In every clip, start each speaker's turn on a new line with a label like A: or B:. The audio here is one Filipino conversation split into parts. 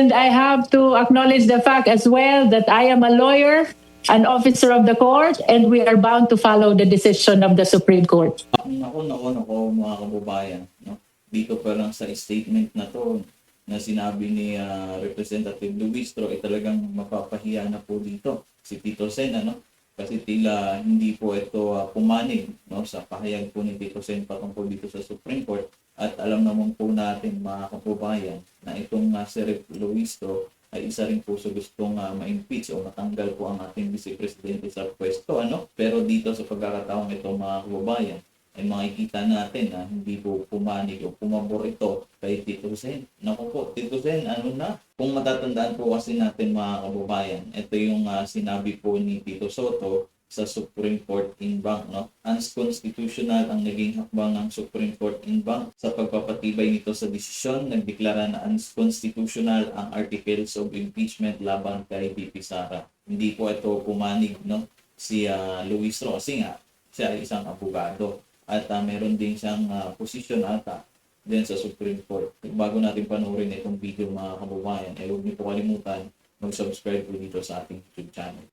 A: And I have to acknowledge the fact as well that I am a lawyer, an officer of the court, and we are bound to follow the decision of the Supreme Court.
B: Nako, mga kababayan. No? Dito pa lang sa statement na to na sinabi ni Representative Luistro ay talagang mapapahiya na po dito si Tito Sen, ano? Kasi tila hindi po ito pumanig, no, sa pahayag po ni Tito Sen patungkol dito sa Supreme Court. At alam naman po natin, mga kababayan, na itong si Rep. Luistro ay isa rin po sa gustong ma-impeach o matanggal po ang ating Vice Presidente sa pwesto, ano? Pero dito sa pagkakataong ito, mga kababayan, ay makikita natin na hindi po pumanig o pumabor ito kay Tito Sen. Naku po, Tito Sen, ano na? Kung matatandaan po kasi natin, mga kababayan, ito yung sinabi po ni Tito Soto sa Supreme Court in bank, no? Unconstitutional ang naging hakbang ng Supreme Court in bank sa pagpapatibay nito sa desisyon. Nagdeklara na unconstitutional ang articles of impeachment laban kay VP Sara. Hindi po ito pumanig, no, si Luistro kasi nga siya ay isang abogado at meron din siyang posisyon ata din sa Supreme Court. Bago natin panoorin itong video, mga kababayan, ay huwag niyo po kalimutan mag-subscribe po dito sa ating YouTube channel.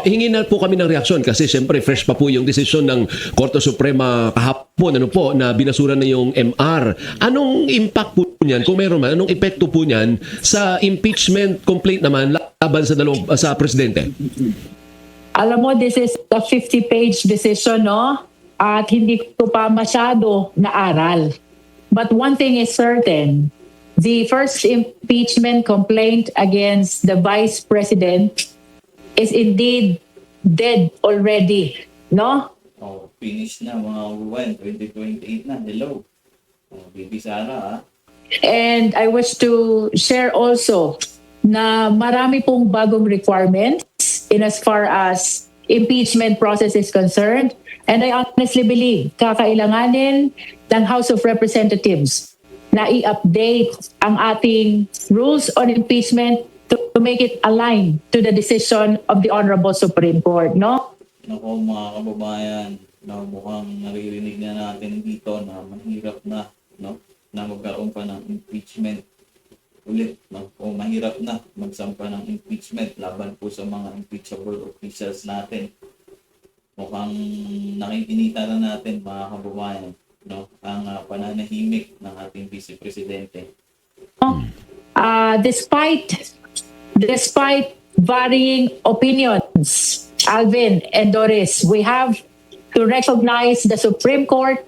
C: Hingin na po kami ng reaksyon kasi siyempre fresh pa po yung desisyon ng Korte Suprema kahapon, ano po, na binasura na yung MR. Anong impact po niyan, kung meron man, anong epekto po niyan sa impeachment complaint naman laban sa presidente?
A: Alam mo, this is a 50-page decision, no? At hindi ko pa masyado naaral. But one thing is certain, the first impeachment complaint against the Vice President is indeed dead already, no?
B: Finish na, mga kababayan, 2028 na. Hello. Baby Sara,
A: And I wish to share also na marami pong bagong requirements in as far as impeachment process is concerned. And I honestly believe kakailanganin ng House of Representatives na i-update ang ating rules on impeachment to make it align to the decision of the Honorable Supreme Court, no?
B: Nako, mga kababayan, na mukhang naririnig na natin dito na mahirap na, no, na magkaroon pa ng impeachment ulit, no? O mahirap na magsampa ng impeachment laban po sa mga impeachable officials natin. Mukhang nakikinita na natin, mga kababayan, no, ang pananahimik ng ating Vice Presidente.
A: Despite varying opinions, Alvin and Doris, we have to recognize the Supreme Court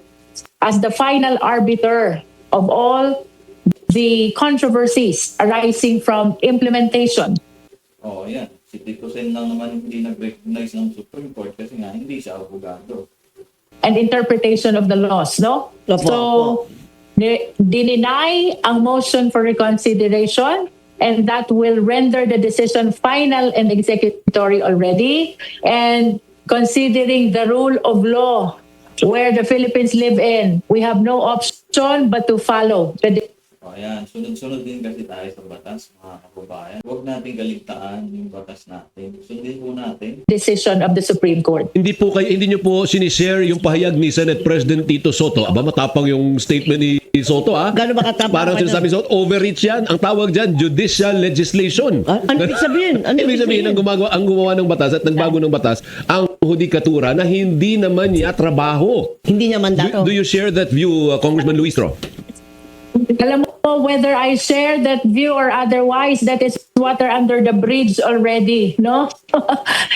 A: as the final arbiter of all the controversies arising from implementation.
B: Yan. Si Tito Sen lang naman hindi nag-recognize ng Supreme Court kasi nga hindi siya abogado.
A: And interpretation of the laws, no? So, dininay ang motion for reconsideration, and that will render the decision final and executory already. And considering the rule of law where the Philippines live in, we have no option but to follow the
B: Ayan, sunod-sunod din kasi tayo sa batas, mga kababayan. Huwag natin kaligtaan yung batas natin. Sundin po natin
A: decision of the Supreme Court.
C: Hindi niyo po sinishare yung pahayag ni Senate President Tito Soto. Aba, matapang yung statement ni Soto, ha?
D: Gano'n ba katapang?
C: Parang sinasabi Soto, overreach yan. Ang tawag dyan, judicial legislation.
D: Ano ibig sabihin?
C: Ibig sabihin, ang gumawa ng batas at nagbago ng batas, ang hudikatura na hindi naman niya trabaho.
D: Hindi niya mandato.
C: Do you share that view, Congressman Luistro?
A: Alam mo, whether I share that view or otherwise, that is water under the bridge already, no?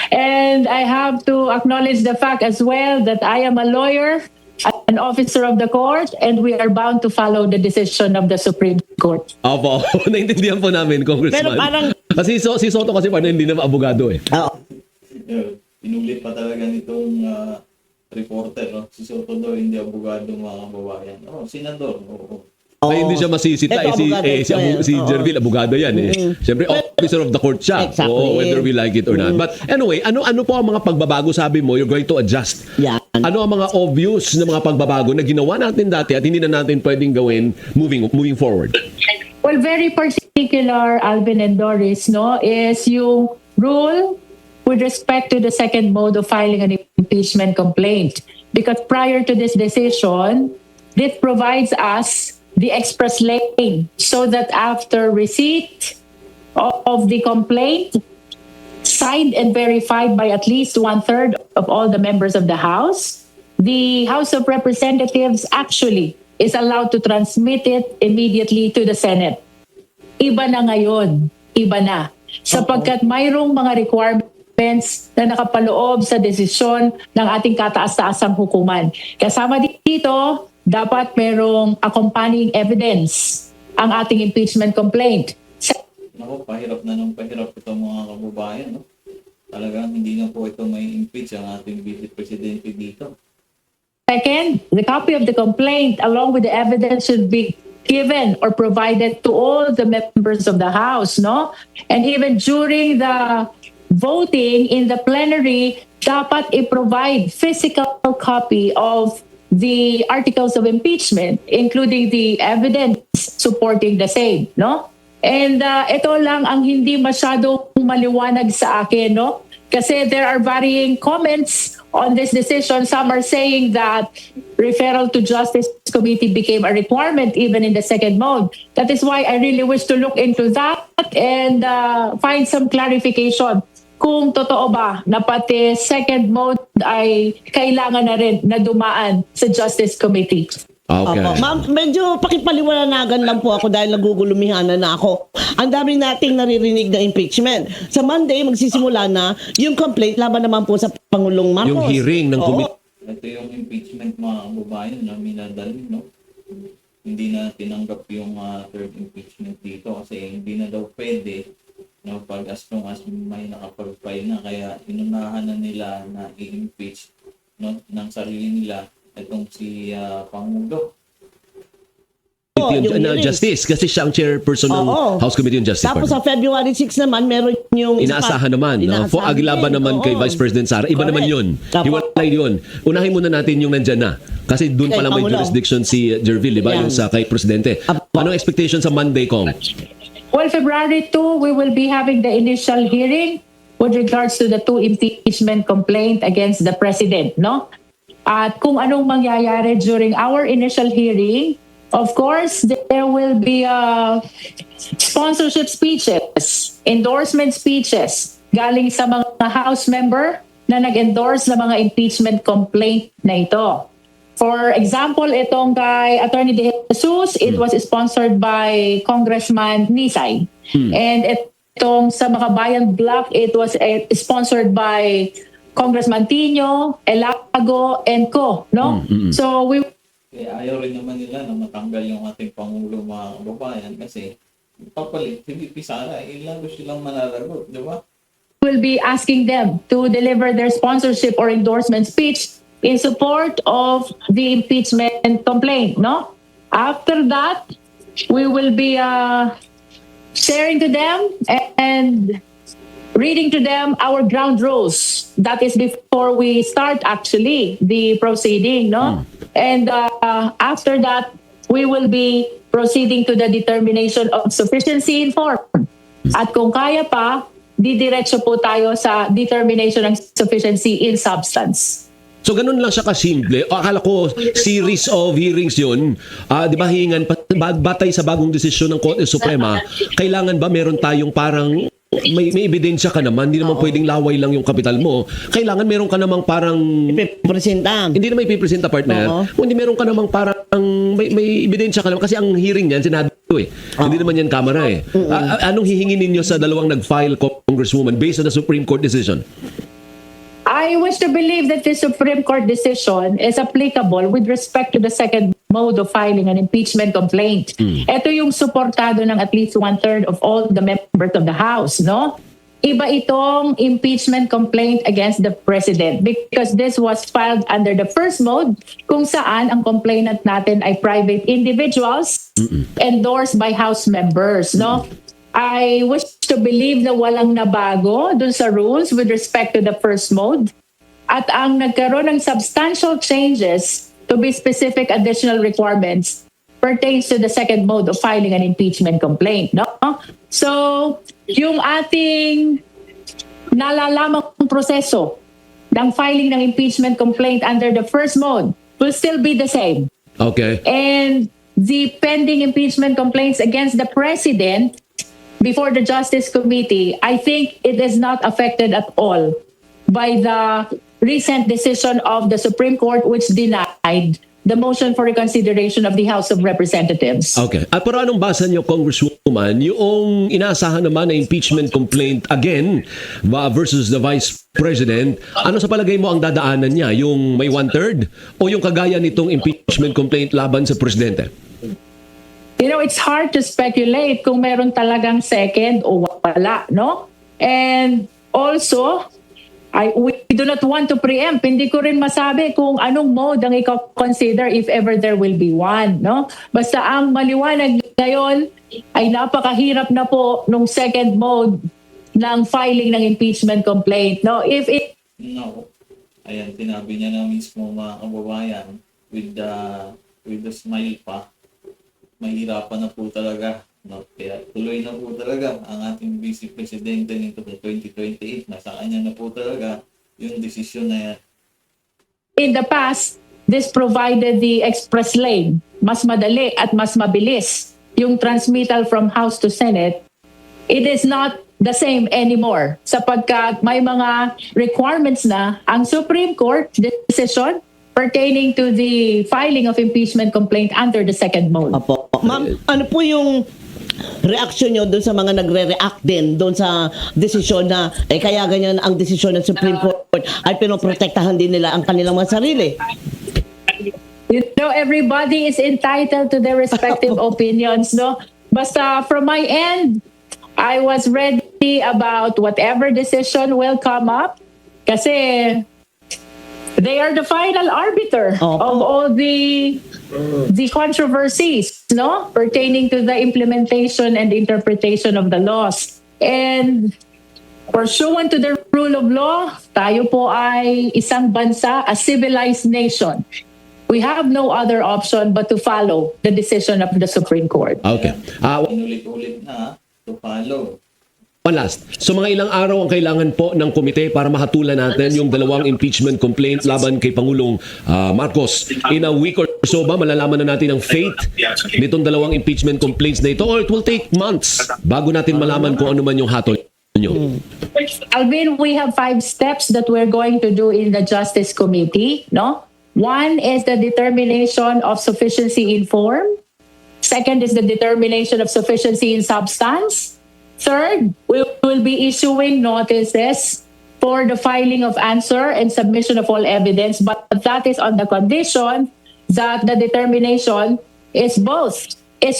A: And I have to acknowledge the fact as well that I am a lawyer, an officer of the court, and we are bound to follow the decision of the Supreme Court.
C: Opo, naintindihan po namin, Congressman.
D: Pero parang
C: Kasi si Soto kasi parang hindi naman abogado eh.
D: Oo.
B: Pinulit pa talaga nitong reporter, no? Si Soto daw hindi abogado, mga kababayan. Senador, oo.
C: Ay, hindi siya masisita.
D: Ito, abogado
C: Si
D: yan.
C: Jerville, abogado yan eh. Siyempre, officer of the court siya.
D: Exactly.
C: Oo, whether we like it or not. But anyway, ano po ang mga pagbabago, sabi mo, you're going to adjust?
D: Yan.
C: Ano ang mga obvious na mga pagbabago na ginawa natin dati at hindi na natin pwedeng gawin moving forward?
A: Well, very particular, Alvin and Doris, no, is yung rule with respect to the second mode of filing an impeachment complaint. Because prior to this decision, this provides us the express lane so that after receipt of the complaint signed and verified by at least 1/3 of all the members of the House, the House of Representatives actually is allowed to transmit it immediately to the Senate. Iba na ngayon. Iba na. Sapagkat mayroong mga requirements na nakapaloob sa desisyon ng ating kataas-taasang hukuman. Kasama dito, dapat merong accompanying evidence ang ating impeachment complaint.
B: Naku, pahirap na nung pahirap ito mga kababayan. No? Talagang hindi na po ito may impeach ang ating Vice Presidente dito.
A: Second, the copy of the complaint along with the evidence should be given or provided to all the members of the House, no? And even during the voting in the plenary, dapat i-provide physical copy of the articles of impeachment, including the evidence supporting the same, no? And ito lang ang hindi masyadong maliwanag sa akin, no? Kasi there are varying comments on this decision. Some are saying that referral to Justice Committee became a requirement even in the second mode. That is why I really wish to look into that and find some clarification kung totoo ba na pati second mode ay kailangan na rin na dumaan sa Justice Committee.
C: Okay.
D: Opo. Ma'am, medyo pakipaliwanagan lang po ako dahil nagugulumihan na ako. Ang dami nating naririnig na impeachment. Sa Monday, magsisimula na yung complaint laban naman po sa Pangulong Marcos.
C: Yung hearing ng
D: Oo.
C: committee.
B: Ito yung impeachment mga kababayan na minadali, no? Hindi na tinanggap yung third impeachment dito kasi hindi na daw pwede, no, pag as long as may nakapag-file na, kaya inunahan na nila na i-impeach, no, ng sarili nila itong si Pangulo.
D: yung hearings.
C: Justice, kasi siya ang chairperson ng
D: Oo.
C: House Committee on Justice.
D: Tapos sa February 6 naman, meron yung...
C: Inaasahan naman.
D: Inaasahan
C: Aglaban
D: din,
C: naman kay
D: oo.
C: Vice President Sara. Iba
D: Correct.
C: naman yun.
D: Tapo.
C: Hiwalay yun. Unahin muna natin yung nandyan na. Kasi doon
D: Kay
C: pa lang may
D: Pangulo.
C: jurisdiction si Jervil, di ba?
D: Yan.
C: Yung sa kay Presidente.
D: Apo.
C: Anong expectation sa Monday, Kong?
A: Well, February 2, we will be having the initial hearing with regards to the 2 impeachment complaint against the President, no? At kung anong mangyayari during our initial hearing, of course, there will be sponsorship speeches, endorsement speeches galing sa mga House member na nag-endorse ng mga impeachment complaint na ito. For example, itong kay Attorney De Jesus, it was sponsored by Congressman Nisay. And itong sa Makabayan Block, it was sponsored by Congressman Tino, Elago, and Co. No? So we
B: Kaya ayaw rin naman nila na matanggal yung ating Pangulo mga kababayan kasi papalit, hindi Sara, lalo silang manalagot, di ba?
A: will be asking them to deliver their sponsorship or endorsement speech in support of the impeachment complaint, no? After that, we will be sharing to them and reading to them our ground rules. That is before we start actually the proceeding, no? And after that, we will be proceeding to the determination of sufficiency in form. At kung kaya pa, didiretso po tayo sa determination ng sufficiency in substance.
C: So ganun lang siya kasimple. Akala ko series of hearings yun. Di ba hihingan, batay sa bagong desisyon ng Korte Suprema, kailangan ba meron tayong parang may ebidensya ka naman, hindi naman pwedeng laway lang yung kapital mo. Kailangan meron ka namang parang
D: Ipipresenta.
C: hindi naman ipipresenta partner.
D: Oo.
C: Kundi meron ka namang parang may ebidensya ka naman kasi ang hearing niyan Senado eh. Hindi naman yan Kamara eh. Anong hihingin ninyo sa dalawang nag-file Congresswoman based on the Supreme Court decision?
A: I wish to believe that the Supreme Court decision is applicable with respect to the second mode of filing an impeachment complaint. Ito yung suportado ng at least 1/3 of all the members of the House, no? Iba itong impeachment complaint against the President because this was filed under the first mode kung saan ang complainant natin ay private individuals endorsed by House members, no? I wish to believe na walang nabago dun sa rules with respect to the first mode. At ang nagkaroon ng substantial changes to be specific additional requirements pertains to the second mode of filing an impeachment complaint. No? So, yung ating nalalamang proseso ng filing ng impeachment complaint under the first mode will still be the same.
C: Okay.
A: And the pending impeachment complaints against the President before the Justice Committee, I think it is not affected at all by the recent decision of the Supreme Court which denied the motion for reconsideration of the House of Representatives.
C: Okay. At pero anong basa niyo, Congresswoman, yung inaasahan naman na impeachment complaint again versus the Vice President, ano sa palagay mo ang dadaanan niya? Yung may 1/3 o yung kagaya nitong impeachment complaint laban sa Presidente?
A: You know, it's hard to speculate kung meron talagang second o wala, no? And also, we do not want to preempt. Hindi ko rin masabi kung anong mode ang i-consider if ever there will be one, no? Basta ang maliwanag ngayon ay napakahirap na po nung second mode ng filing ng impeachment complaint, no?
B: No. Ayan, tinabi niya na mismo mga kababayan with the smile pa. Mahirapan na po talaga. No? Kaya tuloy na po talaga ang ating Vice Presidente nito sa 2028. Nasa kanya na po talaga yung desisyon na yan.
A: In the past, this provided the express lane. Mas madali at mas mabilis yung transmittal from House to Senate. It is not the same anymore sapagkat may mga requirements na ang Supreme Court decision pertaining to the filing of impeachment complaint under the second mode.
D: Opo. Ma'am, ano po yung reaction nyo doon sa mga nagre-react din doon sa desisyon na kaya ganyan ang desisyon ng Supreme Court ay pinoprotektahan din nila ang kanilang mga sarili?
A: You know, everybody is entitled to their respective opinions, no? Basta from my end, I was ready about whatever decision will come up kasi they are the final arbiter
D: Opo.
A: of all the controversies, no, pertaining to the implementation and interpretation of the laws. And pursuant to the rule of law, tayo po ay isang bansa, a civilized nation. We have no other option but to follow the decision of the Supreme Court.
C: Okay.
B: Inulit-ulit na to follow.
C: One last. So mga ilang araw ang kailangan po ng komite para mahatulan natin yung dalawang impeachment complaint laban kay Pangulong Marcos. In a week or so ba malalaman na natin ang fate nitong dalawang impeachment complaints na ito or it will take months bago natin malaman kung ano man yung hatol nyo?
A: Alvin, we have 5 steps that we're going to do in the Justice Committee, no? One is the determination of sufficiency in form. Second is the determination of sufficiency in substance. Third, we will be issuing notices for the filing of answer and submission of all evidence, but that is on the condition that the determination is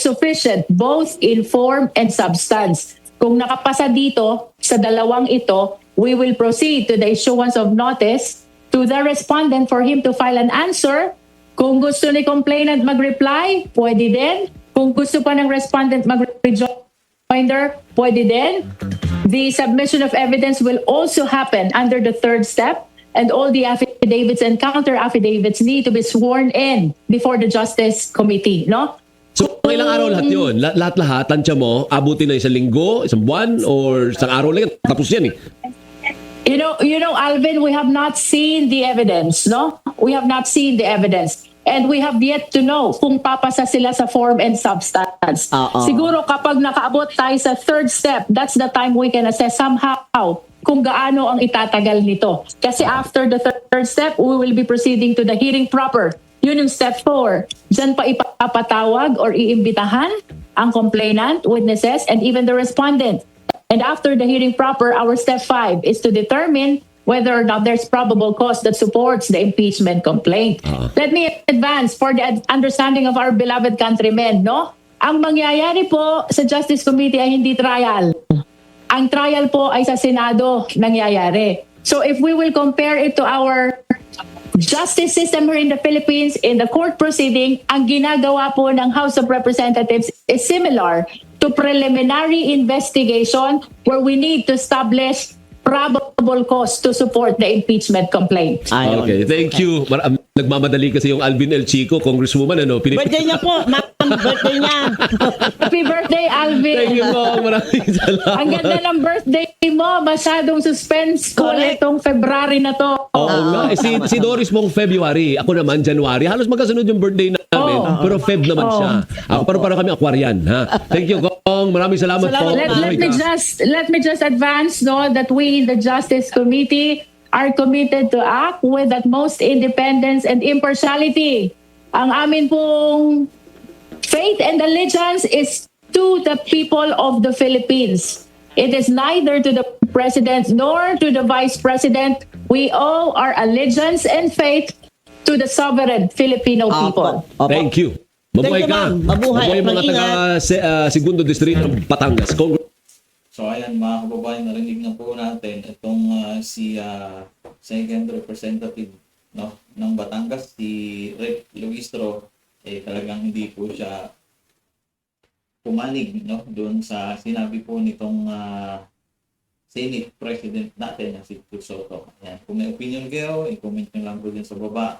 A: sufficient, both in form and substance. Kung nakapasa dito sa dalawang ito, we will proceed to the issuance of notice to the respondent for him to file an answer. Kung gusto ni complainant mag-reply, pwede din. Kung gusto pa ng respondent mag-rejoinder, pwede din. The submission of evidence will also happen under the third step, and all the affidavits and counter-affidavits need to be sworn in before the Justice Committee, no?
C: So mga ilang araw lahat yun? Lahat-lahat, tansya mo, abutin na isang linggo, isang buwan, or isang araw lang, tapos yan eh.
A: You know, Alvin, we have not seen the evidence, no? We have not seen the evidence. And we have yet to know kung papasa sila sa form and substance. Siguro kapag nakaabot tayo sa third step, that's the time we can assess somehow kung gaano ang itatagal nito. Kasi after the third step, we will be proceeding to the hearing proper. Yun yung step 4. Diyan pa ipapatawag or iimbitahan ang complainant, witnesses, and even the respondent. And after the hearing proper, our step 5 is to determine whether or not there's probable cause that supports the impeachment complaint. Let me advance for the understanding of our beloved countrymen, no? Ang mangyayari po sa Justice Committee ay hindi trial. Ang trial po ay sa Senado nangyayari. So if we will compare it to our justice system here in the Philippines, in the court proceeding, ang ginagawa po ng House of Representatives is similar to preliminary investigation where we need to establish probable cause to support the impeachment complaint.
C: Okay, thank you. nagmamadali kasi yung Alvin El Chico, Congresswoman, ano?
D: Birthday niya po, ma'am. Birthday niya.
A: Happy birthday, Alvin!
C: Thank you po. Maraming salamat.
A: Ang ganda ng birthday mo. Masyadong suspenseful
D: Correct.
A: itong February na to.
C: Oo nga. Si Doris pong February. Ako naman, January. Halos magkasunod yung birthday namin. Pero Feb naman siya. Ako, parang kami Aquarian. Ha? Thank you, Kong. Maraming salamat po.
A: Let me just advance that we in the Justice Committee are committed to act with utmost independence and impartiality. Ang amin pong faith and allegiance is to the people of the Philippines. It is neither to the President nor to the Vice President. We owe our allegiance and faith to the sovereign Filipino people.
D: Opo.
C: Thank you. Mabuhay
D: Thank you,
C: ka.
D: ma'am. Mabuhay.
C: mga taga Segundo Distrito ng Batangas.
B: So ayan mga kababayan, narinig na po natin itong si Second Representative, no, ng Batangas, si Rep. Luistro, talagang hindi po siya pumanig, no, doon sa sinabi po nitong Senate President natin na si Tito Soto. Ayan, kung may opinion kayo, i-comment nyo lang po din sa baba.